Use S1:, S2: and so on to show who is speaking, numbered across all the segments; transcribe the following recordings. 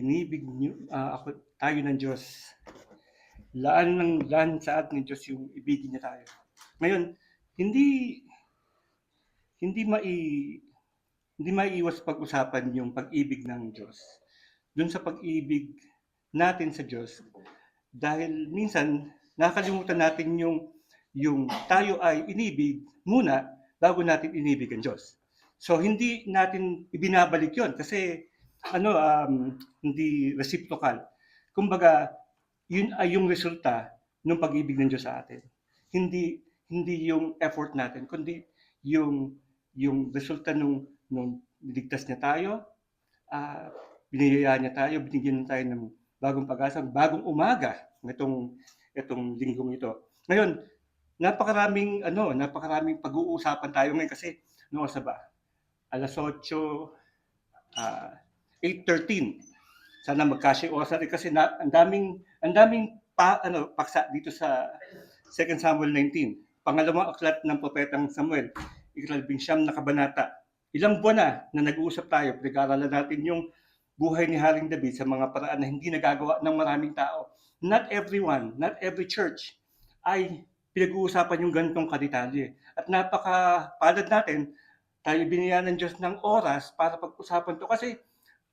S1: inibig niyo, ako tayo ng Diyos. Laan sa atin ng Diyos yung ibigin niya tayo. Ngayon, hindi hindi mai hindi maiiwas pag-usapan yung pag-ibig ng Diyos. Doon sa pag-ibig natin sa Diyos, dahil minsan nakakalimutan natin yung tayo ay inibig muna bago natin inibig ang Diyos. So hindi natin ibinabalik 'yon kasi hindi reciprocal. Kumbaga, yun ay yung resulta ng pag-ibig ng Diyos sa atin. Hindi hindi yung effort natin, kundi yung resulta nung niligtas niya tayo, biniyayaan niya tayo, binigyan niya tayo ng bagong pag-asa, bagong umaga itong linggong ito. Ngayon, napakaraming pag-uusapan tayo ngayon kasi noon sa ba? Alas 8, 8:13. Sana magkasya yung oras natin kasi ang daming paksa dito sa 2 Samuel 19. Pangalawang aklat ng propetang Samuel, ika-19 na kabanata. Ilang buwan na nag-uusap tayo, pinag-aaralan natin yung buhay ni Haring David sa mga paraan na hindi nagagawa ng maraming tao. Not everyone, not every church ay pinag-uusapan yung ganitong kadetalye. At napakapalad natin, tayo binigyan ng Diyos ng oras para pag-usapan to kasi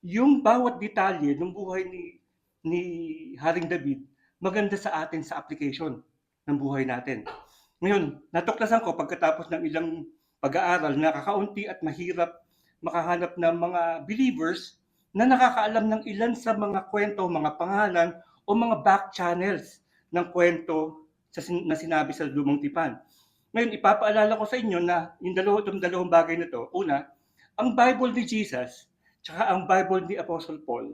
S1: yung bawat detalye ng buhay ni Haring David maganda sa atin sa application ng buhay natin. Ngayon, natuklasan ko pagkatapos ng ilang pag-aaral na kakaunti at mahirap makahanap ng mga believers na nakakaalam ng ilan sa mga kwento, mga pangalan o mga back channels ng kwento na sinabi sa Lumang Tipan. Ngayon, ipapaalala ko sa inyo na yung dalawang bagay na to. Una, ang Bible ni Jesus, tsaka ang Bible ni Apostle Paul,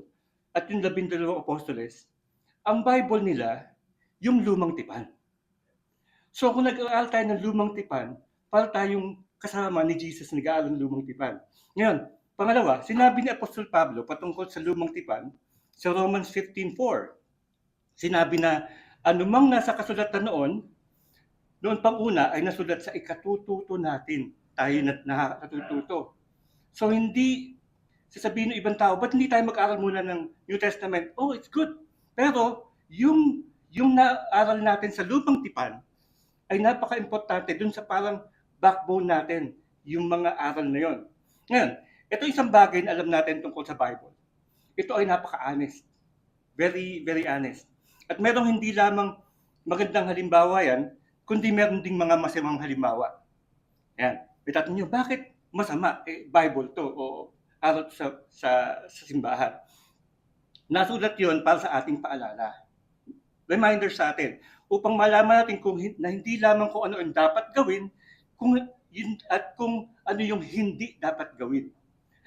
S1: at yung 12 apostoles, ang Bible nila, yung Lumang Tipan. So kung nag-aaral tayo ng Lumang Tipan, para tayong kasama ni Jesus nag-aaral ng Lumang Tipan. Ngayon, pangalawa, sinabi ni Apostol Pablo patungkol sa Lumang Tipan sa Romans 15:4. Sinabi na anumang nasa kasulatan noon pang una ay nasulat sa ikatututo natin. Tayo na nakatututo. So hindi sasabihin ng ibang tao, ba't hindi tayo mag-aral muna ng New Testament? Oh, it's good. Pero yung naaral natin sa Lumang Tipan ay napaka-importante dun sa parang backbone natin, yung mga aral na yon. Ngayon, ito isang bagay na alam natin tungkol sa Bible. Ito ay napaka-honest. Very, very honest. At merong hindi lamang magandang halimbawa yan, kundi meron ding mga masamang halimbawa. Yan. Itatanong nyo, bakit masama? Bible to o aral sa simbahan. Nasulat yon para sa ating paalala. Reminder sa atin upang malaman natin na hindi lamang kung ano ang dapat gawin, kung ano yung hindi dapat gawin.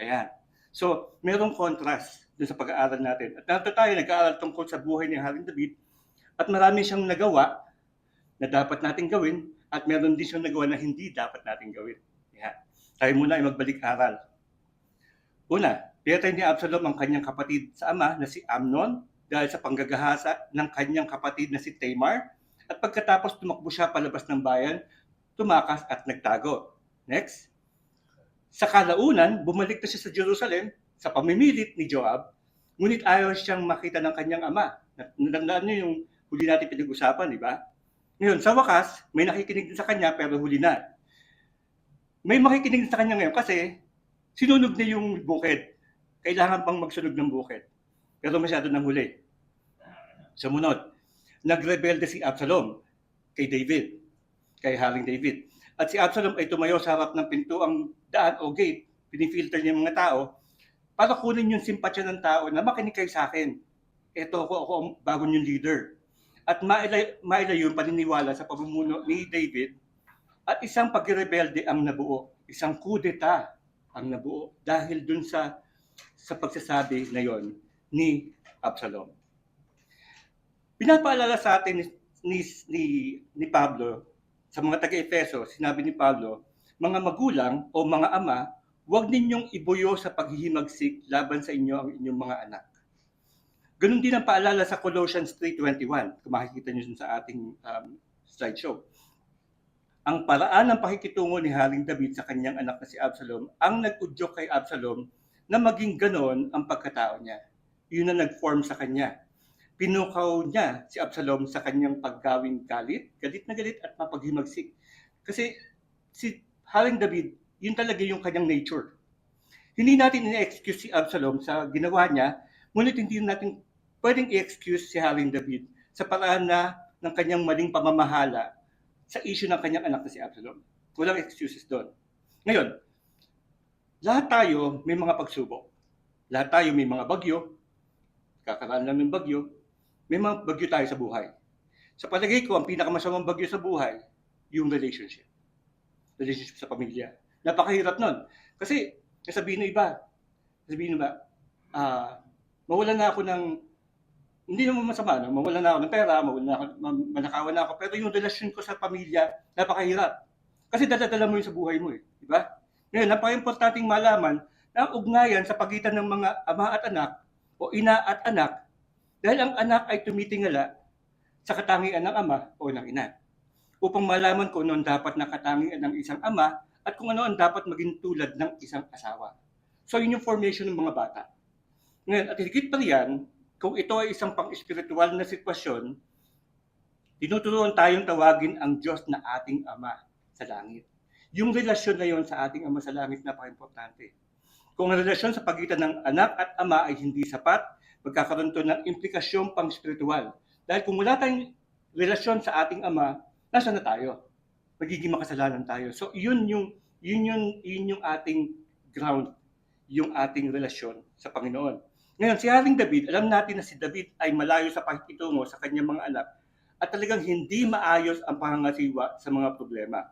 S1: Ayan. So, merong contrast dun sa pag-aaral natin. At nato tayo nag-aaral tungkol sa buhay ni Haring David at marami siyang nagawa na dapat natin gawin at meron din siyang nagawa na hindi dapat natin gawin. Ayan. Tayo muna ay magbalik-aral. Una, pinatay ni Absalom ang kanyang kapatid sa ama na si Amnon dahil sa panggagahasa ng kanyang kapatid na si Tamar, at pagkatapos tumakbo siya palabas ng bayan, tumakas at nagtago. Next. Sa kalaunan, bumalik na siya sa Jerusalem sa pamimilit ni Joab, ngunit ayaw siyang makita ng kanyang ama. Natandaan niyo yung huli natin pinag-usapan, di ba? Ngayon, sa wakas, may nakikinig din sa kanya pero huli na. May makikinig din sa kanya ngayon kasi sinunog niya yung bukid. Kailangan pang magsunog ng bukid. Pero masyado nang huli. Sumunod, nagrebelde si Absalom kay Haring David. At si Absalom ay tumayo sa harap ng pintuang daan o gate, pinifilter niya yung mga tao, para kunin yung simpatsya ng tao na makinig kayo sa akin. Ako ang bago yung leader. At maila yung paniniwala sa pamumuno ni David at isang pagrebelde ang nabuo. Isang kudeta ang nabuo dahil dun sa pagsasabi na yon ni Absalom. Pinapaalala sa atin ni Pablo sa mga taga-Efeso, sinabi ni Pablo, mga magulang o mga ama, huwag ninyong ibuyo sa paghihimagsik laban sa inyo ang inyong mga anak. Ganun din ang paalala sa Colossians 3:21, kung makikita niyo sa ating slideshow. Ang paraan ng pakikitungo ni Haring David sa kanyang anak na si Absalom ang nag-udyok kay Absalom na maging ganon ang pagkatao niya. yun ang nag-form sa kanya. Pinukaw niya si Absalom sa kanyang paggawing galit na galit at mapaghimagsik. Kasi si Haring David, yun talaga yung kanyang nature. Hindi natin i-excuse si Absalom sa ginawa niya, ngunit hindi natin pwedeng i-excuse si Haring David sa paraan na ng kanyang maling pamamahala sa issue ng kanyang anak na si Absalom. Walang excuses doon. Ngayon, lahat tayo may mga pagsubok. Lahat tayo may mga bagyo. Kakaraan lang ng bagyo. May mga bagyo tayo sa buhay. Sa palagay ko, ang pinakamasamang bagyo sa buhay, yung relationship. Relationship sa pamilya. Napakahirap nun. Kasi, sabihin ng iba, mawalan na ako ng, hindi naman masama, no? Mawalan na ako ng pera, manakawan na ako, pero yung relasyon ko sa pamilya, napakahirap. Kasi dala-dala mo yun sa buhay mo, di ba? Ngayon, napaka-importanting malaman na ang ugnayan sa pagitan ng mga ama at anak o ina at anak dahil ang anak ay tumitingala sa katangian ng ama o ng ina upang malaman kung ano ang dapat na katangian ng isang ama at kung ano ang dapat maging tulad ng isang asawa. So, yun yung formation ng mga bata. Ngayon, at higit pa riyan, kung ito ay isang pang-espiritual na sitwasyon, tinuturuan tayong tawagin ang Diyos na ating Ama sa langit. Yung relasyon na yon sa ating Ama sa langit napaka-importante. Kung ang relasyon sa pagitan ng anak at ama ay hindi sapat, magkakaroon to ng implikasyon pang-spiritual. Dahil kung wala tayong relasyon sa ating Ama, nasa na tayo? Magiging makasalanan tayo. So, yun yung ating ground, yung ating relasyon sa Panginoon. Ngayon, si Haring David, alam natin na si David ay malayo sa pakikitungo sa kanyang mga anak at talagang hindi maayos ang pangangasiwa sa mga problema.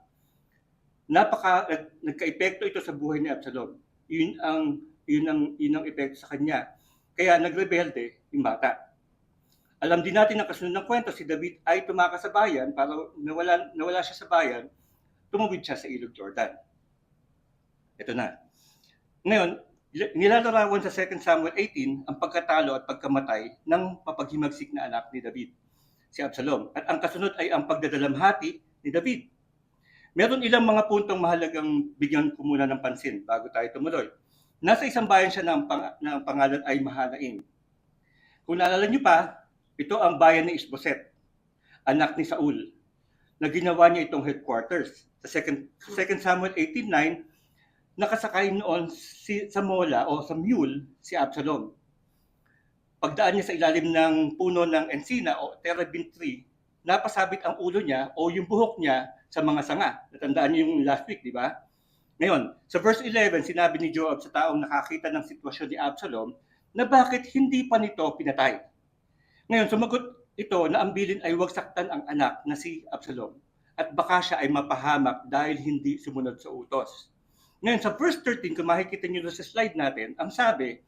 S1: Nagka-epekto ito sa buhay ni Absalom. Yun ang epekto sa kanya. Kaya nagrebelde yung bata. Alam din natin ang kasunod ng kwento, si David ay tumakas sa bayan para nawala siya sa bayan, tumawid siya sa Ilog Jordan. Ito na. Ngayon, nilalarawan sa 2 Samuel 18 ang pagkatalo at pagkamatay ng mapaghimagsik na anak ni David, si Absalom. At ang kasunod ay ang pagdadalamhati ni David. Meron ilang mga puntong mahalagang bigyan ko muna ng pansin bago tayo tumuloy. Nasa isang bayan siya na ang pangalan ay Mahanaim. Kung naalala niyo pa, ito ang bayan ni Isboset, anak ni Saul, na ginawa niya itong headquarters. Sa 2 Samuel 18:9, nakasakay noon sa mola o sa mule si Absalom. Pagdaan niya sa ilalim ng puno ng ensina o terebinth tree, napasabit ang ulo niya o yung buhok niya sa mga sanga. Natandaan niyo yung last week, di ba? Ngayon, sa verse 11, sinabi ni Joab sa taong nakakita ng sitwasyon ni Absalom na bakit hindi pa nito pinatay. Ngayon, sumagot ito na ang bilin ay huwag saktan ang anak na si Absalom at baka siya ay mapahamak dahil hindi sumunod sa utos. Ngayon, sa verse 13, kung makikita niyo sa slide natin, ang sabi,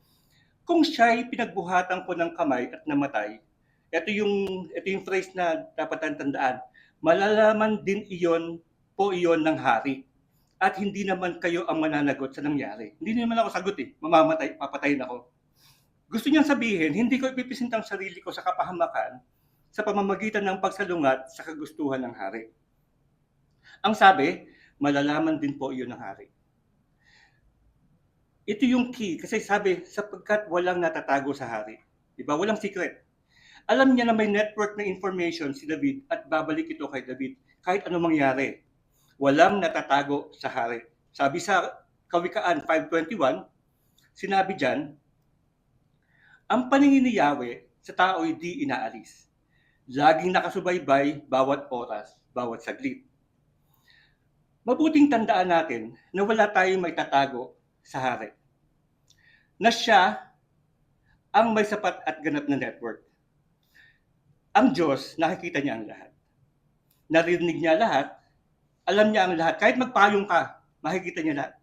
S1: kung siya'y pinagbuhatan ko ng kamay at namatay, ito yung phrase na dapat tandaan, malalaman din iyon ng hari. At hindi naman kayo ang mananagot sa nangyari. Hindi naman ako sagot papatayin ako. Gusto niyang sabihin, hindi ko ipipresenta ang sarili ko sa kapahamakan sa pamamagitan ng pagsalungat sa kagustuhan ng hari. Ang sabi, malalaman din po iyon ng hari. Ito yung key, kasi sabi, sapagkat walang natatago sa hari. Diba? Walang secret. Alam niya na may network na information si David at babalik ito kay David kahit ano mangyari. Walang natatago sa hari. Sabi sa Kawikaan 5:21, sinabi diyan, ang paningin ni Yahweh sa tao'y di inaalis. Laging nakasubaybay bawat oras, bawat saglit. Mabuting tandaan natin na wala tayong may tatago sa hari. Na siya ang may sapat at ganap na network. Ang Diyos, nakikita niya ang lahat. Narinig niya lahat, alam niya ang lahat. Kahit magpayong ka, makikita niya lahat.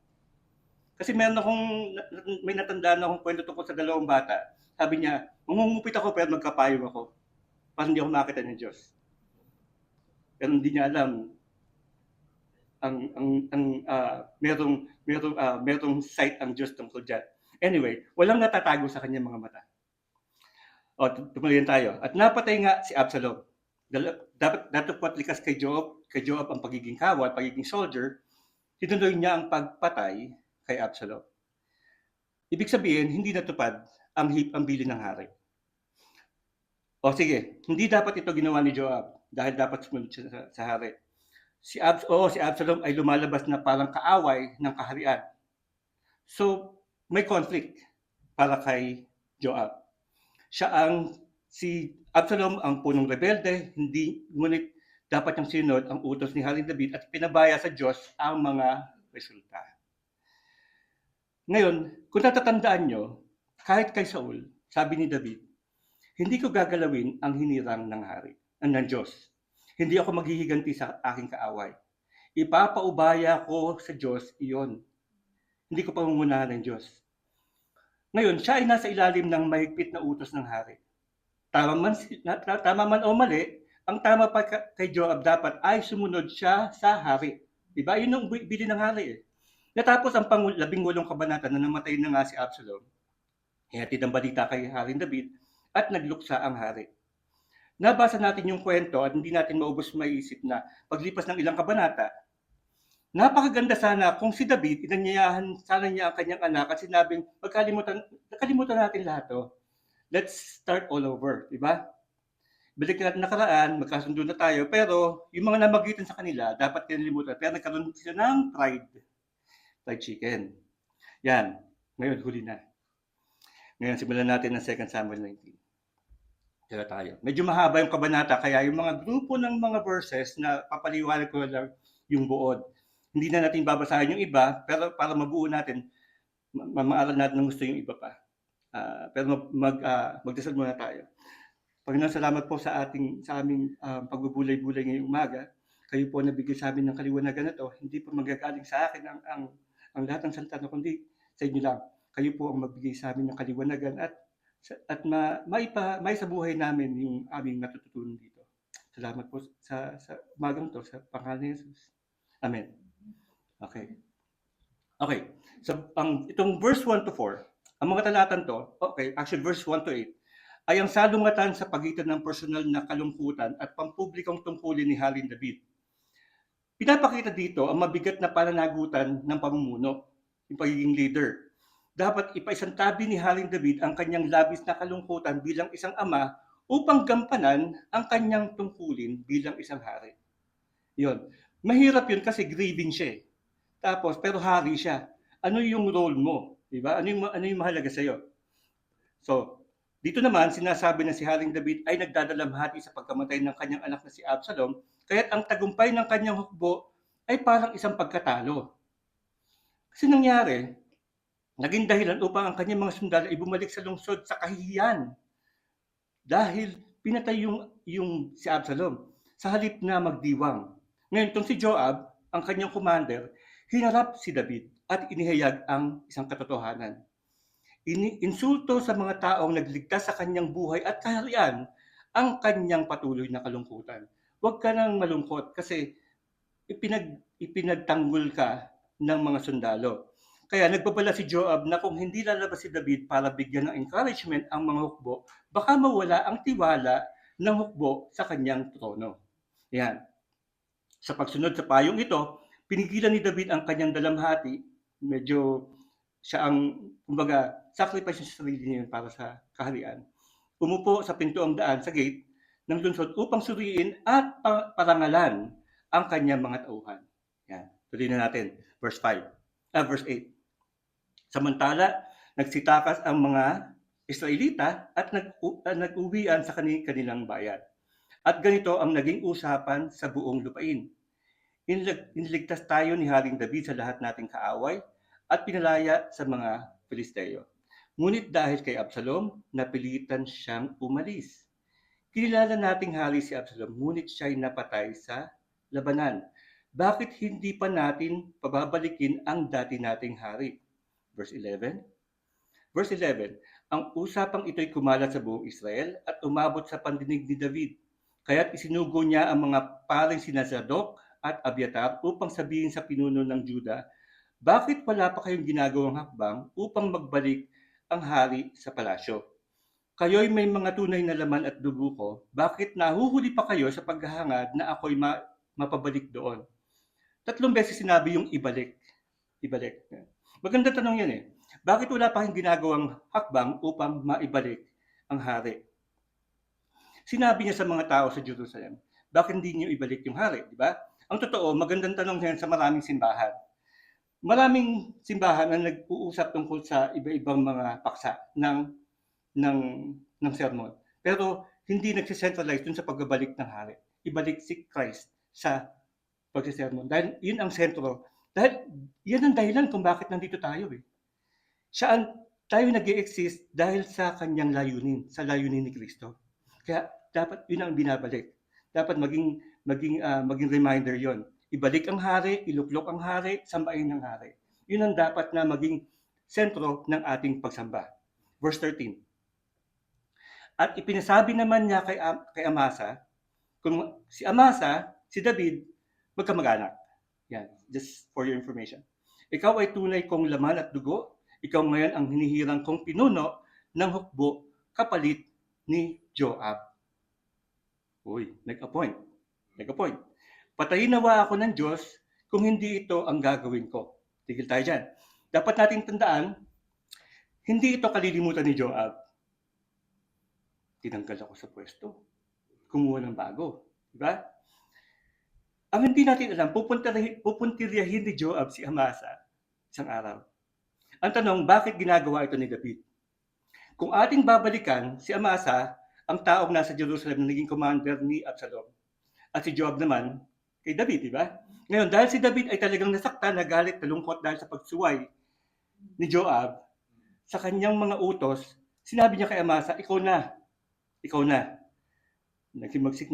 S1: Kasi may natandaan akong kwento tungkol sa dalawang bata. Sabi niya, mangungupit ako pero magkapayong ako. Para hindi ako makita ng Diyos. Pero hindi niya alam merong sight ang Diyos tungkol dyan. Anyway, walang natatago sa kanyang mga mata. O, tumuloy tayo. At napatay nga si Absalom. Dapat likas kay Joab ang pagiging kawal, pagiging soldier, tinuloy niya ang pagpatay kay Absalom. Ibig sabihin, hindi natupad ang bilin ng hari. O sige, hindi dapat ito ginawa ni Joab dahil dapat sumunod siya sa hari. Si Absalom ay lumalabas na parang kaaway ng kaharian. So, may conflict para kay Joab. Si Absalom ang punong rebelde, ngunit dapat niyang sinunod ang utos ni Haring David at pinabaya sa Diyos ang mga resulta. Ngayon, kung natatandaan nyo, kahit kay Saul, sabi ni David, hindi ko gagalawin ang hinirang ng hari, ng Diyos. Hindi ako maghihiganti sa aking kaaway. Ipapaubaya ko sa Diyos iyon. Hindi ko pangungunahan ng Diyos. Ngayon, siya ay nasa ilalim ng mahigpit na utos ng hari. Tama man o mali, ang tama pa kay Joab dapat ay sumunod siya sa hari. Diba? Yun ang bilin ng hari eh. Natapos ang 18 kabanata na namatay na nga si Absalom. Hinatid ang balita kay Haring David at nagluksa ang hari. Nabasa natin yung kwento at hindi natin maubos maisip na paglipas ng ilang kabanata, napakaganda sana kung si David, inanyayahan sana niya ang kanyang anak at sinabing, nakalimutan natin lahat to. Let's start all over, di ba? Balik natin nakaraan, magkasundo na tayo, pero yung mga namagitan sa kanila, dapat kinalimutan. Pero nagkaroon sila ng fried chicken. Yan, ngayon huli na. Ngayon simulan natin ang 2 Samuel 19. Kaya tayo. Medyo mahaba yung kabanata, kaya yung mga grupo ng mga verses na papaliwanag ko lang yung buod. Hindi na natin babasahin yung iba, pero para mabuo natin, mamaaral natin ng gusto yung iba pa. Pero magdasal muna tayo. Panginoon, salamat po sa aming pagbubulay-bulay ngayong umaga. Kayo po nabigay sa amin ng kaliwanagan na to. Hindi po magagaling sa akin ang lahat ng salita na kundi sa inyo lang. Kayo po ang magbigay sa amin ng kaliwanagan at may sa buhay namin yung aming natututunan dito. Salamat po sa umagang to sa pangalan ni Jesus. Amen. Okay. So itong verse 1 to 4, ang mga talatan to, actually verse 1 to 8, ay ang salungatan sa pagitan ng personal na kalungkutan at pampublikong tungkulin ni Haring David. Pinapakita dito ang mabigat na pananagutan ng pamumuno, yung pagiging leader. Dapat ipaisantabi ni Haring David ang kanyang labis na kalungkutan bilang isang ama upang gampanan ang kanyang tungkulin bilang isang hari. Yun. Mahirap yun kasi grieving siya. Tapos, pero hari siya. Ano yung role mo? Diba? Ano yung mahalaga sa'yo? So, dito naman, sinasabi na si Haring David ay nagdadalamhati sa pagkamatay ng kanyang anak na si Absalom, kaya't ang tagumpay ng kanyang hukbo ay parang isang pagkatalo. Kasi nangyari, naging dahilan upang ang kanyang mga sundalo ay bumalik sa lungsod sa kahihiyan. Dahil pinatay yung si Absalom sa halip na magdiwang. Ngayon, itong si Joab, ang kanyang commander, hinarap si David at inihayag ang isang katotohanan. Insulto sa mga taong nagligtas sa kanyang buhay at kaharian ang kanyang patuloy na kalungkutan. Huwag ka nang malungkot kasi ipinagtanggol ka ng mga sundalo. Kaya nagbabala si Joab na kung hindi lalabas si David para bigyan ng encouragement ang mga hukbo, baka mawala ang tiwala ng hukbo sa kanyang trono. Yan. Sa pagsunod sa payong ito, pinigilan ni David ang kanyang dalamhati. Medyo siya ang, kumbaga, sacrifice sa sarili niya para sa kaharian. Umupo sa pintuang daan sa gate ng lungsod upang suriin at parangalan ang kanyang mga tauhan. Yan. Tuloy na natin. Verse 8. Samantala, nagsitakas ang mga Israelita at nag-uwian sa kanilang bayan. At ganito ang naging usapan sa buong lupain. Iniligtas tayo ni Haring David sa lahat nating kaaway at pinalaya sa mga Filisteo. Ngunit dahil kay Absalom, napilitan siyang umalis. Kilala nating hari si Absalom, ngunit siya'y napatay sa labanan. Bakit hindi pa natin pababalikin ang dati nating hari? Verse 11. Ang usapang ito'y kumalat sa buong Israel at umabot sa pandinig ni David. Kaya't isinugo niya ang mga paring sina Zadok at Abiatar upang sabihin sa pinuno ng Juda, bakit wala pa kayong ginagawang hakbang upang magbalik ang hari sa palasyo? Kayo'y may mga tunay na laman at dugo ko, bakit nahuhuli pa kayo sa paghahangad na ako'y mapabalik doon? 3 beses sinabi yung ibalik. Maganda tanong yan eh. Bakit wala pa kayong ginagawang hakbang upang maibalik ang hari? Sinabi niya sa mga tao sa Jerusalem, bakit hindi niyo ibalik yung hari, di ba? Ang totoo, magandang tanong yan sa maraming simbahan. Maraming simbahan ang nag-uusap tungkol sa iba-ibang mga paksa ng, ng sermon. Pero hindi nagsicentralize dun sa pagbabalik ng hari. Ibalik si Christ sa pagsisermon. Dahil yun ang sentro. Dahil yan ang dahilan kung bakit nandito tayo eh. Tayo nag-i-exist dahil sa kanyang layunin, sa layunin ni Kristo. Kaya dapat yun ang binabalik. Dapat maging reminder yon. Ibalik ang hari, iluklok ang hari, sambahin ang hari. Yun ang dapat na maging sentro ng ating pagsamba. Verse 13. At ipinasabi naman niya kay Amasa, kung si Amasa, si David, magkamag-anak. Yan, just for your information. Ikaw ay tunay kong laman at dugo. Ikaw ngayon ang hinihirang kong pinuno ng hukbo kapalit ni Joab. Uy, nag-appoint. Patayin nawa ako ng Diyos kung hindi ito ang gagawin ko. Tigil tayo dyan. Dapat natin tandaan, hindi ito kalilimutan ni Joab. Tinanggal ako sa pwesto. Kumuha ng bago. Diba? Ang hindi natin alam, pupuntiryahin ni Joab si Amasa isang araw. Ang tanong, bakit ginagawa ito ni David? Kung ating babalikan, si Amasa, ang taong nasa Jerusalem na naging commander ni Absalom. At si Joab naman, kay David, di ba? Ngayon, dahil si David ay talagang nasaktan, nagalit, nalungkot dahil sa pagsuway ni Joab sa kanyang mga utos, sinabi niya kay Amasa, ikaw na. Naghimagsik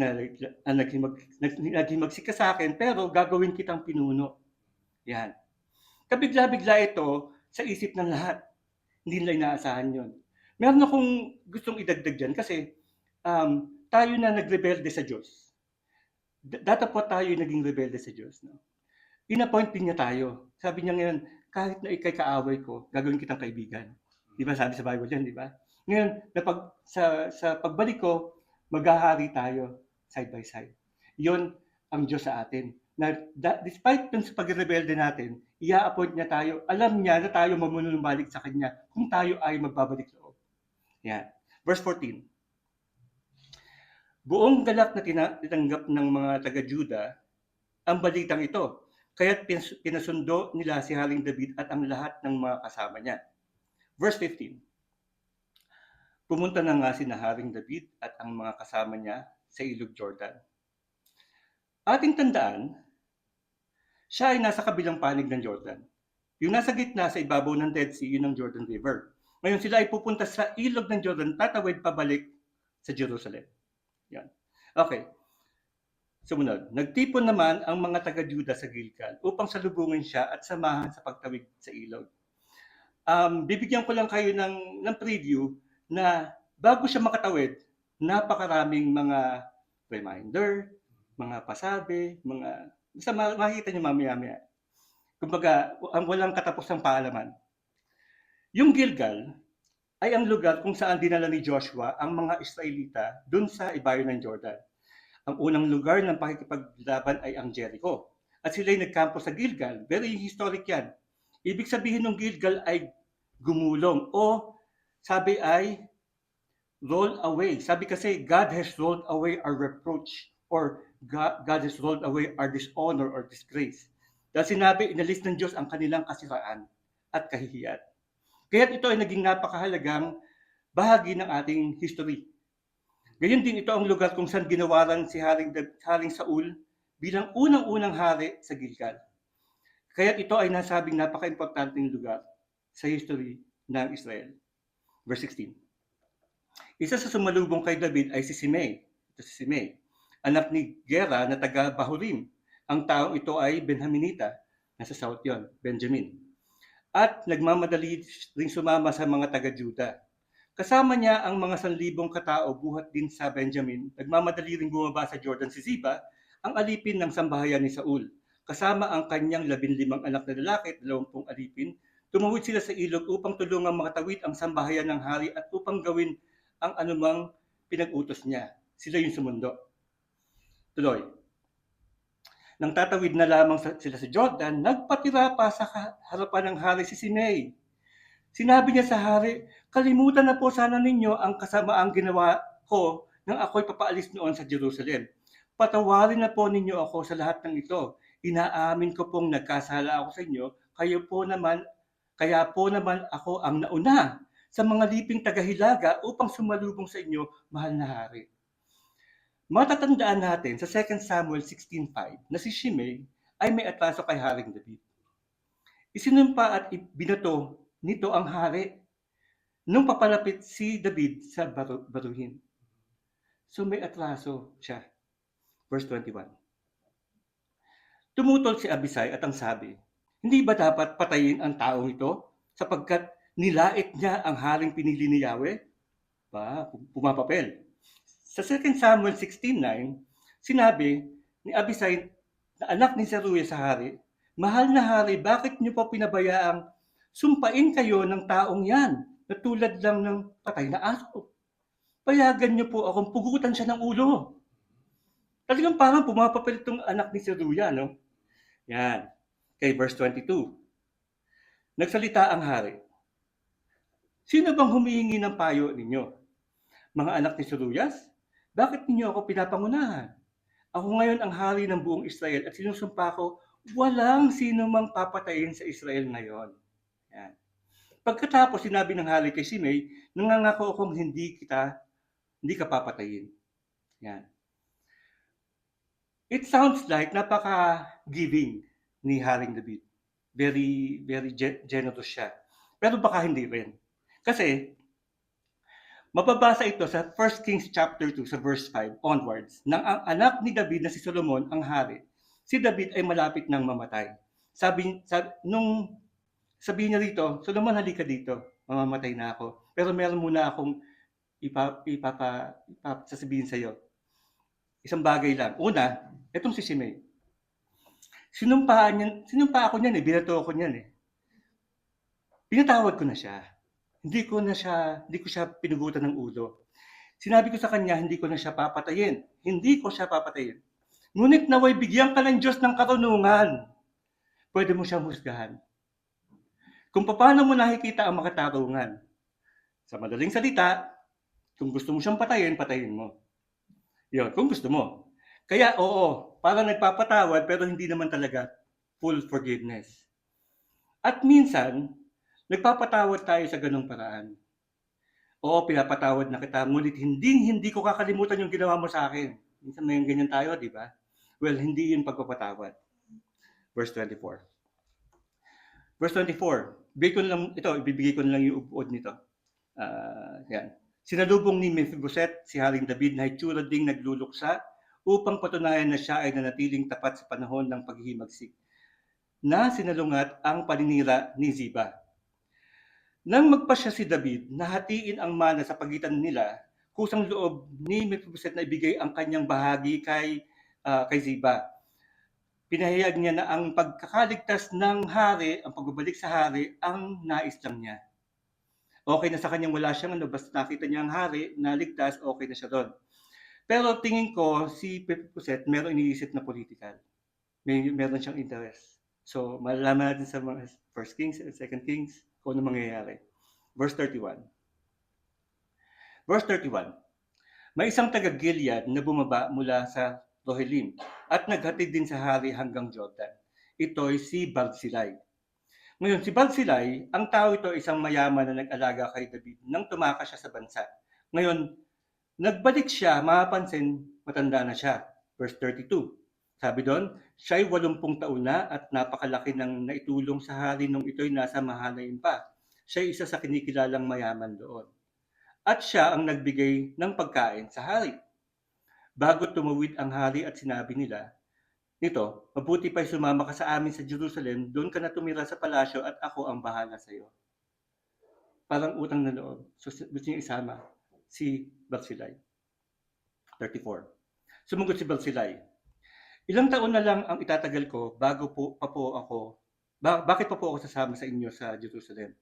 S1: ka sa akin, pero gagawin kitang pinuno. Yan. Kabigla-bigla ito sa isip ng lahat. Hindi nila inaasahan yun. Meron akong gustong idagdag dyan kasi tayo na nagrebelde sa Diyos. Datapot tayo naging rebelde sa Diyos. No? In-appoint din niya tayo. Sabi niya ngayon, kahit na ikay kaaway ko, gagawin kitang kaibigan. Di ba sabi sa Bible yan, di ba? Ngayon, sa pagbalik ko, maghahari tayo side by side. Yon ang Diyos sa atin. Na despite dun sa pagrebelde natin, i-appoint niya tayo. Alam niya na tayo mamunumbalik sa Kanya kung tayo ay magbabalik loob. Yan. Verse 14. Buong galak na tinanggap ng mga taga-Juda ang balitang ito. Kaya't pinasundo nila si Haring David at ang lahat ng mga kasama niya. Verse 15. Pumunta na nga si Haring David at ang mga kasama niya sa ilog Jordan. Ating tandaan, siya ay nasa kabilang panig ng Jordan. Yung nasa gitna sa ibabaw ng Dead Sea, yun ang Jordan River. Ngayon sila ay pupunta sa ilog ng Jordan, tatawid pabalik sa Jerusalem. Yan. Okay. Sumunod. Nagtipon naman ang mga taga-Juda sa Gilgal upang salubungin siya at samahan sa pagtawid sa ilog. Bibigyan ko lang kayo ng preview na bago siya makatawid, napakaraming mga reminder, mga pasabi, basta makikita niyo mamaya-maya. Kumbaga, ang walang katapusang paalaman. Yung Gilgal ay ang lugar kung saan dinala ni Joshua ang mga Israelita dun sa ibayo ng Jordan. Ang unang lugar ng pakikipaglaban ay ang Jericho. At sila'y nagkampo sa Gilgal. Very historic yan. Ibig sabihin ng Gilgal ay gumulong o sabi ay roll away. Sabi kasi God has rolled away our reproach or God has rolled away our dishonor or disgrace. Dahil sinabi, inalis ng Diyos ang kanilang kasiraan at kahihiyan. Kaya ito ay naging napakahalagang bahagi ng ating history. Gayon din ito ang lugar kung saan ginawaran si Haring Saul bilang unang-unang hari sa Gilgal. Kaya ito ay nasabing napaka-importanteng lugar sa history ng Israel. Verse 16. Isa sa sumalubong kay David ay si Simei. Ito si Simei, anak ni Gera na taga Bahurim. Ang taong ito ay Benjaminita. Nasa south yon, Benjamin. At nagmamadali ring sumama sa mga taga-Juda. Kasama niya ang mga 1,000 katao buhat din sa Benjamin. Nagmamadali ring bumaba sa Jordan si Ziba, ang alipin ng sambahayan ni Saul. Kasama ang kanyang 15 anak na lalaki at 20 alipin. Tumawid sila sa ilog upang tulungang makatawid ang sambahayan ng hari at upang gawin ang anumang pinag-utos niya. Sila yung sumundo. Tuloy. Nang tatawid na lamang sila sa Jordan, nagpatira pa sa harapan ng hari si Simei. Sinabi niya sa hari, kalimutan na po sana ninyo ang kasamaang ginawa ko nang ako'y papaalis noon sa Jerusalem. Patawarin na po ninyo ako sa lahat ng ito. Inaamin ko pong nagkasala ako sa inyo, kaya po naman ako ang nauna sa mga liping tagahilaga upang sumalubong sa inyo, mahal na hari. Matatandaan natin sa 2 Samuel 16:5 na si Shimei ay may atraso kay Haring David. Isinumpa at binato nito ang hari nung papalapit si David sa baruhin. So may atraso siya. Verse 21. Tumutol si Abisai at ang sabi, hindi ba dapat patayin ang taong ito sapagkat nilait niya ang haring pinili ni Yahweh? Pumapapel. Sa 2 Samuel 16:9, sinabi ni Abisai na anak ni Zeruiah sa hari, mahal na hari, bakit niyo po pinabayaang sumpain kayo ng taong yan na tulad lang ng patay na aso? Payagan niyo po akong pugutan siya ng ulo. Talagang parang pumapapel itong anak ni Zeruiah, no? Yan. Kay verse 22. Nagsalita ang hari. Sino bang humihingi ng payo ninyo? Mga anak ni Zeruiah? Bakit ninyo ako pinapangunahan? Ako ngayon ang hari ng buong Israel at sinusumpa ko, walang sino mang papatayin sa Israel ngayon. Yan. Pagkatapos sinabi ng hari kay Shimei, nangangako akong hindi ka papatayin. Yan. It sounds like napaka-giving ni Haring David. Very, very generous siya. Pero baka hindi rin. Kasi, mababasa ito sa 1 Kings chapter 2 sa verse 5 onwards, nang ang anak ni David na si Solomon ang hari. Si David ay malapit nang mamatay. Nung sabihin niya rito, Solomon, halika dito, mamamatay na ako. Pero meron muna akong sasabihin sa iyo. Isang bagay lang. Una, itong si Shimei. Sinumpa ako niyan eh, binato ako niyan eh. Pinatawad ko na siya. Hindi ko siya pinugutan ng ulo. Sinabi ko sa kanya, hindi ko na siya papatayin. Hindi ko siya papatayin. Ngunit naway bigyan ka ng Diyos ng karunungan. Pwede mo siyang husgahan. Kung paano mo nakikita ang makatarungan. Sa madaling salita, kung gusto mo siyang patayin, patayin mo. Yun, kung gusto mo. Kaya oo, parang nagpapatawad pero hindi naman talaga full forgiveness. At minsan, nagpapatawad tayo sa ganung paraan. Oo, pinapatawad na kita, ngunit hindi ko kakalimutan yung ginawa mo sa akin. Minsan may ganyan tayo, di ba? Well, hindi yun pagpapatawad. Verse 24. Verse 24. Ibibigay ko na lang yung upuod nito. Yan. Sinalubong ni Mephibosheth si Haring David na itsura ding nagluluksa upang patunayan na siya ay nanatiling tapat sa panahon ng paghihimagsik na sinalungat ang paninira ni Ziba. Nang magpasya si David na hatiin ang mana sa pagitan nila, kusang loob ni Mephibosheth na ibigay ang kanyang bahagi kay Ziba. Pinahayag niya na ang pagkakaligtas ng hari, ang pagbabalik sa hari, ang nais lang niya. Okay na sa kanyang wala siyang basta nakita niya ang hari na ligtas, okay na siya doon. Pero tingin ko, si Mephibosheth meron iniisip na political. Meron siyang interest. So, malalaman natin sa mga 1 Kings and 2 Kings kung ano mangyayari. Verse 31. Verse 31. May isang taga-Gilead na bumaba mula sa Rohelim at naghatid din sa hari hanggang Jordan. Ito'y si Barzillai. Ngayon, si Barzillai, ang tao ito isang mayaman na nag-alaga kay David nang tumakas siya sa bansa. Ngayon, nagbalik siya, mapapansin, matanda na siya. Verse 32. Sabi doon, siya'y 80 taon na at napakalaki ng naitulong sa hari nung ito'y nasa Mahanaim pa. Siya'y isa sa kinikilalang mayaman doon. At siya ang nagbigay ng pagkain sa hari. Bago tumawid ang hari at sinabi nito, mabuti pa'y sumama ka sa amin sa Jerusalem, doon ka na tumira sa palasyo at ako ang bahala sa iyo. Parang utang na loob. So gusto niya isama si Barzillai. 34. Sumagot si Barzillai, ilang taon na lang ang itatagal ko bakit pa po ako sasama sa inyo sa Jerusalem?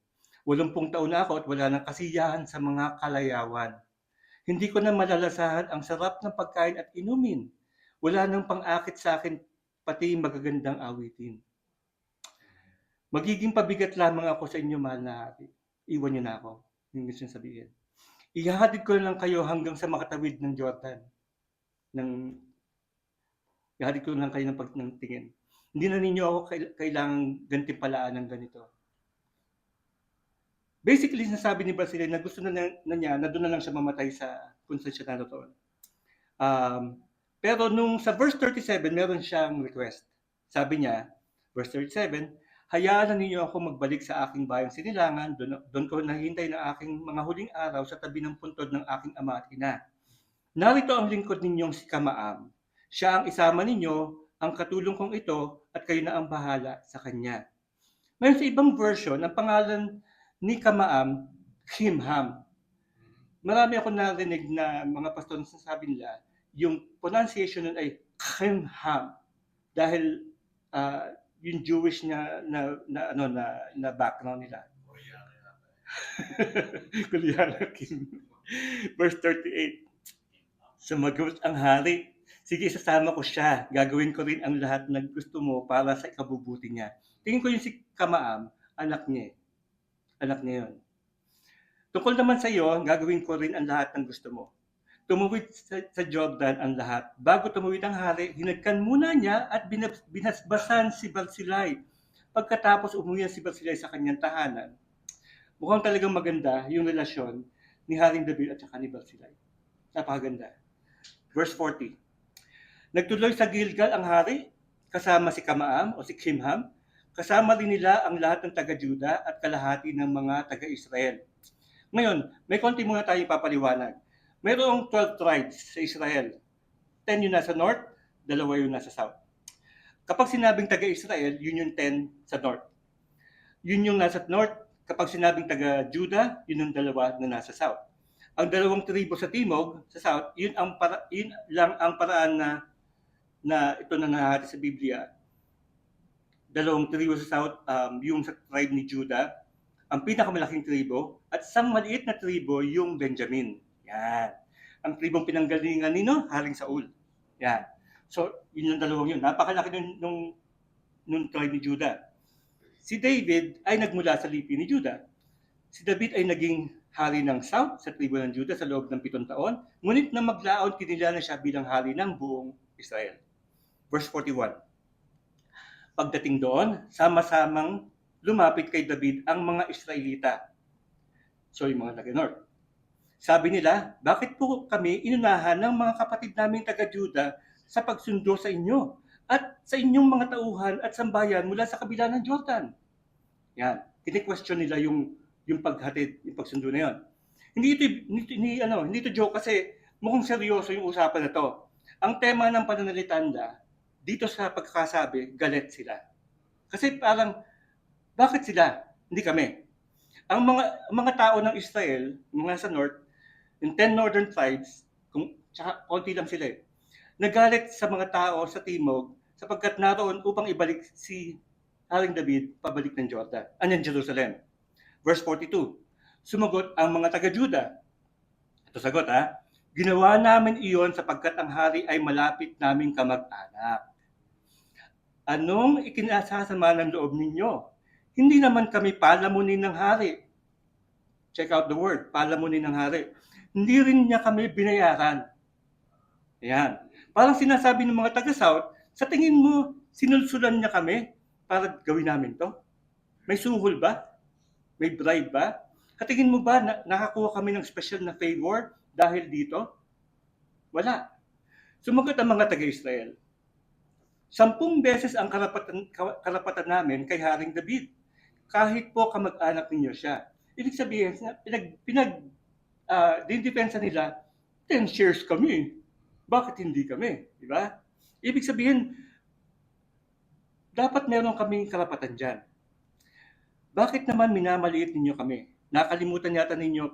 S1: 80 taon na ako at wala nang kasiyahan sa mga kalayawan. Hindi ko na malalasahan ang sarap ng pagkain at inumin. Wala nang pang-akit sa akin pati magagandang awitin. Magiging pabigat lamang ako sa inyo, mahal na hari. iwan niyo na ako. Yung gusto niyang sabihin. Ihahatid ko lang kayo hanggang sa makatawid ng Jordan. Ihahatid ko lang kayo ng tingin. Hindi na ninyo ako kailangang gantimpalaan ng ganito. Basically, sinasabi ni Basilio na gusto na niya na doon na lang siya mamatay sa kung saan siya naroon. Pero nung sa verse 37, meron siyang request. Sabi niya, verse 37, hayaan na ninyo ako magbalik sa aking bayang sinilangan, doon ko nahihintay na aking mga huling araw sa tabi ng puntod ng aking ama at ina. Narito ang lingkod ninyong si Kamaam. Siya ang isama ninyo, ang katulong kong ito, at kayo na ang bahala sa kanya. Ngayon sa ibang version, ang pangalan ni Kamaam, Kimham. Marami ako narinig na mga pastor na sasabi nila, yung pronunciation nun ay Kimham. Dahil yung Jewish na background nila. Kulyana Kim. Verse 38. Sumagot ang hari, sige, sasama ko siya. Gagawin ko rin ang lahat ng gusto mo para sa ikabubuti niya. Tingin ko yung si Kamaam, anak niya. Anak niya yun. Tungkol naman sa iyo, gagawin ko rin ang lahat ng gusto mo. Tumuwid sa Jordan ang lahat. Bago tumuwid ang hari, hinagkan muna niya at binasbasan si Barzillai. Pagkatapos umuwi si Barzillai sa kanyang tahanan. Mukhang talagang maganda yung relasyon ni Haring David at saka ni Barzillai. Napakaganda. Verse 40. Nagtuloy sa Gilgal ang hari, kasama si Kamaam o si Kimham. Kasama rin nila ang lahat ng taga-Juda at kalahati ng mga taga-Israel. Ngayon, may konti muna tayong papaliwanag. Mayroong 12 tribes sa Israel. 10 yung nasa north, 2 yung nasa south. Kapag sinabing taga-Israel, yun yung 10 sa north. Yun yung nasa north. Kapag sinabing taga-Juda, yun yung 2 na nasa south. Ang 2 tribo sa timog, sa south, yun lang ang paraan na ito na nahahati sa Biblia. 2 tribo sa south, yung sa tribe ni Judah, ang pinakamalaking tribo, at isang maliit na tribo yung Benjamin. Yan. Ang tribong pinanggalingan ni Haring Saul. Yan. So, yun yung 2 yun. Napakalaki nung tribe ni Judah. Si David ay nagmula sa lipi ni Judah. Si David ay naging hari ng South sa tribo ng Judah sa loob ng 7 taon. Ngunit na maglaon, kinilala siya bilang hari ng buong Israel. Verse 41. Pagdating doon, sama-samang lumapit kay David ang mga Israelita. So, yung mga taga-North. Sabi nila, bakit po kami inunahan ng mga kapatid naming taga-Juda sa pagsundo sa inyo at sa inyong mga tauhan at sambayan mula sa kabila ng Jordan? Yan. Kini-question nila yung paghatid, yung pagsundo na yon. Hindi ito joke kasi mukhang seryoso yung usapan na to. Ang tema ng pananalitanda, dito sa pagkakasabi, galit sila. Kasi parang, bakit sila? Hindi kami. Ang mga tao ng Israel, mga sa north, yung 10 northern tribes, tsaka konti lang sila nagalit sa mga tao sa timog sapagkat naroon upang ibalik si Haring David pabalik ng Jordan, ng Jerusalem. Verse 42, sumagot ang mga taga-Juda. Ito sagot ginawa namin iyon sapagkat ang hari ay malapit naming kamag-anak. Anong ikinasasama ng loob ninyo? Hindi naman kami palamunin ng hari. Check out the word, palamunin ng hari. Hindi rin niya kami binayaran. Ayan. Parang sinasabi ng mga taga-South, sa tingin mo, sinulsulan niya kami para gawin namin to? May suhol ba? May bribe ba? Katingin mo ba na nakakuha kami ng special na favor dahil dito? Wala. Sumagot ang mga taga-Israel. 10 beses ang karapatan namin kay Haring David. Kahit po kamag-anak ninyo siya. Ibig sabihin, dinepensa nila, 10 shares kami. Bakit hindi kami? Di ba? Ibig sabihin, dapat meron kaming karapatan dyan. Bakit naman minamaliit ninyo kami? Nakalimutan yata ninyo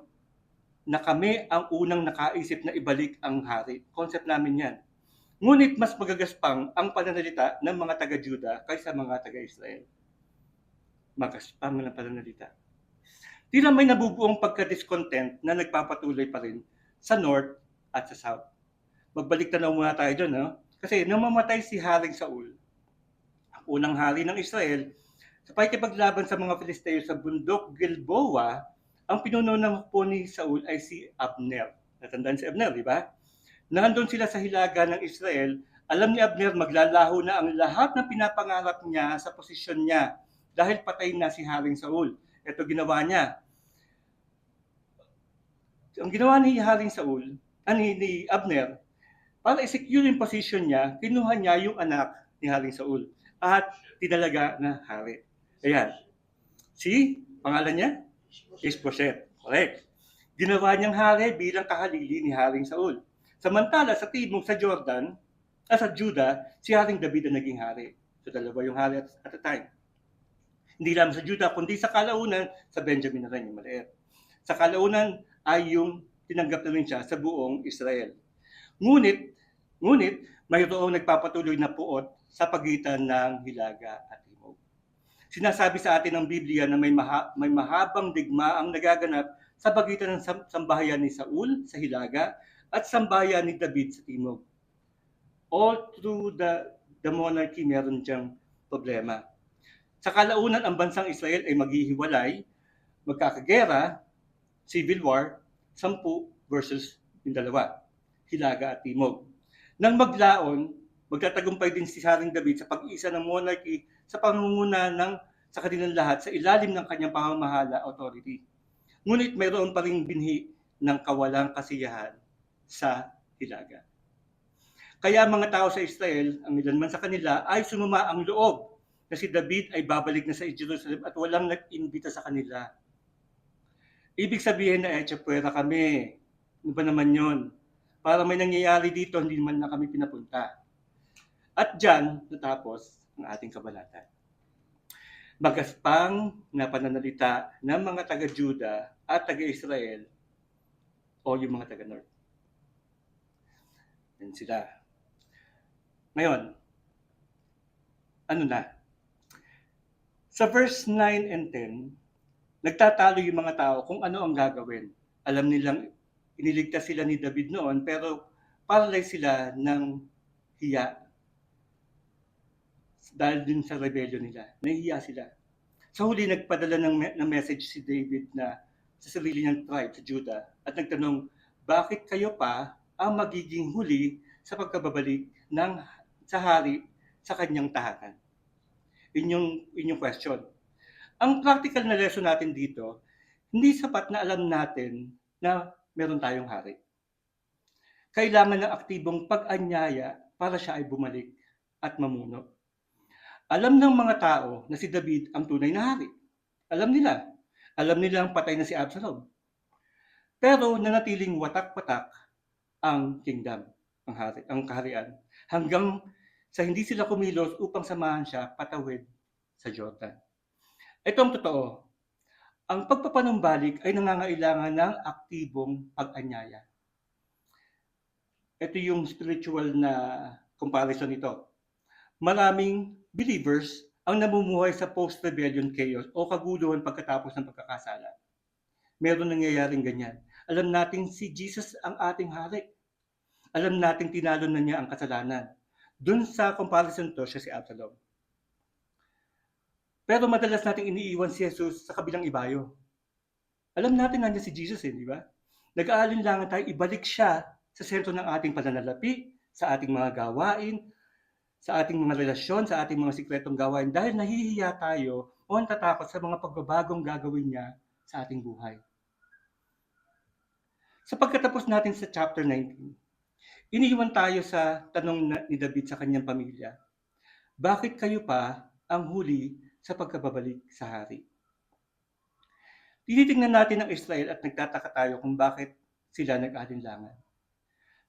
S1: na kami ang unang nakaisip na ibalik ang hari. Concept namin yan. Ngunit mas magagaspang ang pananalita ng mga taga-Juda kaysa mga taga-Israel. Magaspang ng pananalita. Tila may nabubuong pagka-discontent na nagpapatuloy pa rin sa North at sa South. Magbalik tanaw muna tayo doon, no? Kasi nang mamatay si Haring Saul, ang unang hari ng Israel, sa pakikipaglaban sa mga Filisteo sa bundok Gilboa, Ang pinuno ng hukbo ni Saul ay si Abner. Natandaan si Abner, di ba? Nandun sila sa hilaga ng Israel, alam ni Abner maglalaho na ang lahat ng pinapangarap niya sa posisyon niya dahil patay na si Haring Saul. Ito ginawa niya. Ang ginawa ni Haring Saul, ni Abner, para i-secure yung position niya, kinuha niya yung anak ni Haring Saul at tinalaga na hari. Ayan. Si, pangalan niya? Ishbosheth. Correct. Ginawa niyang hari bilang kahalili ni Haring Saul. Samantala sa timog sa Jordan, sa Juda, si Haring David ang naging hari. So dalawa yung hari at a time. Hindi lang sa Juda, kundi sa kalaunan, sa Benjamin na rin yung maliit. Sa kalaunan ay yung tinanggap na rin siya sa buong Israel. Ngunit, mayroong nagpapatuloy na puot sa pagitan ng hilaga at timog. Sinasabi sa atin ng Biblia na may mahabang digma ang nagaganap sa pagitan ng sambahayan ni Saul sa hilaga at sambahayan ni David sa timog. All through the monarchy, meron diyang problema. Sa kalaunan, ang bansang Israel ay maghihiwalay, magkakagera, civil war, 10 versus yung dalawa, hilaga at timog. Nang maglaon, magtatagumpay din si Haring David sa pag-iisa ng monarchy sa pangunguna sa kanilang lahat sa ilalim ng kanyang pamamahala authority. Ngunit mayroon pa ring binhi ng kawalang kasiyahan sa hilaga. Kaya mga tao sa Israel, ang ilan man sa kanila, ay sumama ang loob na si David ay babalik na sa Jerusalem at walang nag-imbita sa kanila. Ibig sabihin na etchapuera kami. Ano ba naman yun? Para may nangyayari dito, hindi naman na kami pinapunta. At dyan, natapos ang ating kabanata. Magaspang na pananalita ng mga taga-Juda at taga-Israel o yung mga taga-North. Yan sila. Ngayon, ano na? Sa verse 9 and 10, nagtatalo yung mga tao kung ano ang gagawin. Alam nilang iniligtas sila ni David noon, pero paralyzed sila ng hiya. Dahil din sa rebellion nila, nahihiya sila. Sa huli, nagpadala ng message si David na sa sarili niyang tribe, sa Judah, at nagtanong, bakit kayo pa ang magiging huli sa pagkababalik sa hari sa kanyang tahanan? Inyong question. Ang practical na lesson natin dito, hindi sapat na alam natin na meron tayong hari. Kailangan ng aktibong pag-anyaya para siya ay bumalik at mamuno. Alam ng mga tao na si David ang tunay na hari. Alam nila. Alam nilang patay na si Absalom. Pero nanatiling watak-watak ang kingdom, ang kaharian, hanggang sa hindi sila kumilos upang samahan siya patawid sa Jordan. Ito ang totoo. Ang pagpapanumbalik ay nangangailangan ng aktibong pag-anyaya. Ito yung spiritual na comparison nito. Maraming believers ang namumuhay sa post-rebellion chaos o kaguluhan pagkatapos ng pagkakasala. Meron nangyayaring ganyan. Alam natin si Jesus ang ating hari. Alam natin tinalo na niya ang kasalanan. Doon sa comparison to, siya si Absalom. Pero madalas nating iniiwan si Jesus sa kabilang ibayo. Alam natin nandiyan si Jesus, di ba? Nag-aalinlangan tayo, ibalik siya sa sentro ng ating pananalapi, sa ating mga gawain, sa ating mga relasyon, sa ating mga sikretong gawain, dahil nahihiya tayo o natatakot sa mga pagbabagong gagawin niya sa ating buhay. Sa pagkatapos natin sa chapter 19, iniiwan tayo sa tanong ni David sa kanyang pamilya, bakit kayo pa ang huli sa pagkababalik sa hari? Tinitingnan natin ang Israel at nagtataka tayo kung bakit sila nag-alinlangan.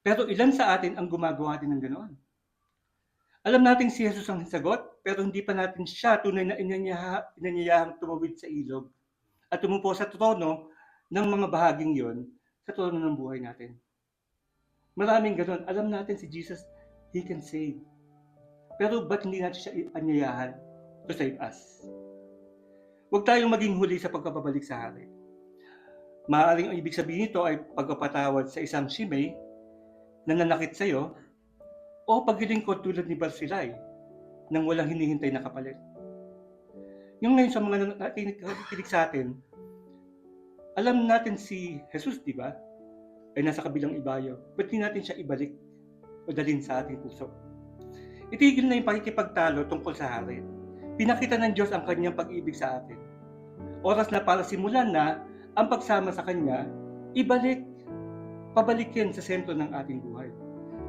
S1: Pero ilan sa atin ang gumagawa din ng ganoon? Alam natin si Jesus ang sagot, pero hindi pa natin siya tunay na inanyayahang tumawid sa ilog at tumupo sa trono ng mga bahaging yon, sa trono ng buhay natin. Maraming ganoon. Alam natin si Jesus, He can save. Pero ba't hindi natin siya anyayahan to save us? Huwag tayong maging huli sa pagkababalik sa hari. Maaaring ang ibig sabihin nito ay pagpapatawad sa isang Shimei na nanakit sa iyo o paglilingkod tulad ni Barzillai nang walang hinihintay na kapalit. Yung ngayon sa mga nakikinig sa atin, Alam natin si Jesus, di ba? Ay nasa kabilang ibayo. Ba't di natin siya ibalik o dalhin sa ating puso? Itigil na yung pakikipagtalo tungkol sa hari. Pinakita ng Diyos ang kanyang pag-ibig sa atin. Oras na para simulan na ang pagsama sa Kanya, pabalik yan sa sentro ng ating buhay.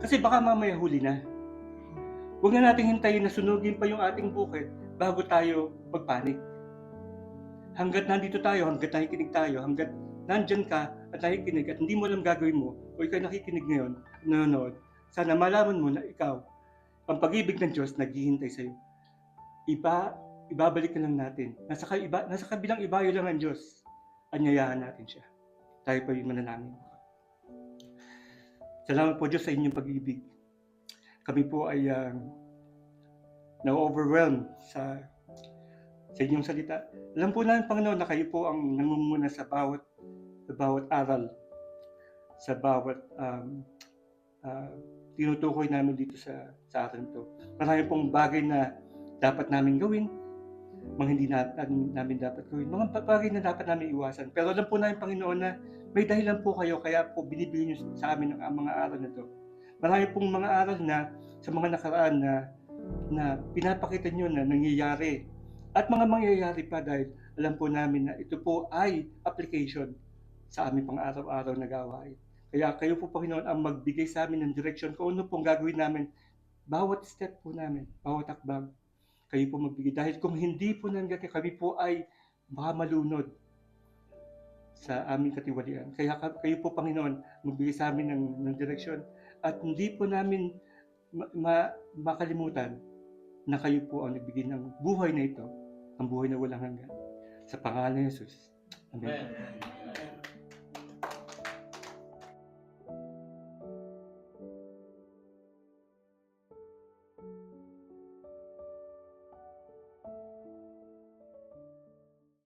S1: Kasi baka mamaya huli na. Huwag na natin hintayin na sunugin pa yung ating bukid bago tayo magpanik. Hanggat nandito tayo, hanggat nakikinig tayo, hanggat nandyan ka at nakikinig at hindi mo alam gagawin mo, o ikaw nakikinig ngayon, nanonood, sana malaman mo na ikaw, ang pag-ibig ng Diyos naghihintay sa'yo. Ibabalik na lang natin. Nasa kabilang ibayo lang ang Diyos. Anyayahan natin siya. Tayo pa yung mananamin. Salamat po Diyos sa inyong pag-ibig. Kami po ay na-overwhelm sa inyong salita. Alam po namin, Panginoon, na kayo po ang nangunguna sa bawat aral, sa bawat tinutukoy namin dito sa atin to. Marami pong bagay na dapat namin gawin, mga hindi namin dapat gawin, mga bagay na dapat namin iwasan. Pero alam po namin, Panginoon, na may dahilan po kayo, kaya po binibigyan niyo sa amin ang mga aral na to. Marami pong mga aral na sa mga nakaraan na pinapakita niyo na nangyayari at mga mangyayari pa, dahil alam po namin na ito po ay application sa aming pang-araw-araw na gawain. Kaya kayo po, Panginoon, ang magbigay sa amin ng direction kung ano pong gagawin namin, bawat step po namin, bawat akbang. Kayo po magbigay. Dahil kung hindi po nangyari, kami po ay baka malunod sa aming katiwalian. Kaya kayo po, Panginoon, magbigay sa amin ng direksyon. At hindi po namin makalimutan na kayo po ang nagbigay ng buhay na ito, ang buhay na walang hanggan. Sa pangalan ni Jesus. Amen.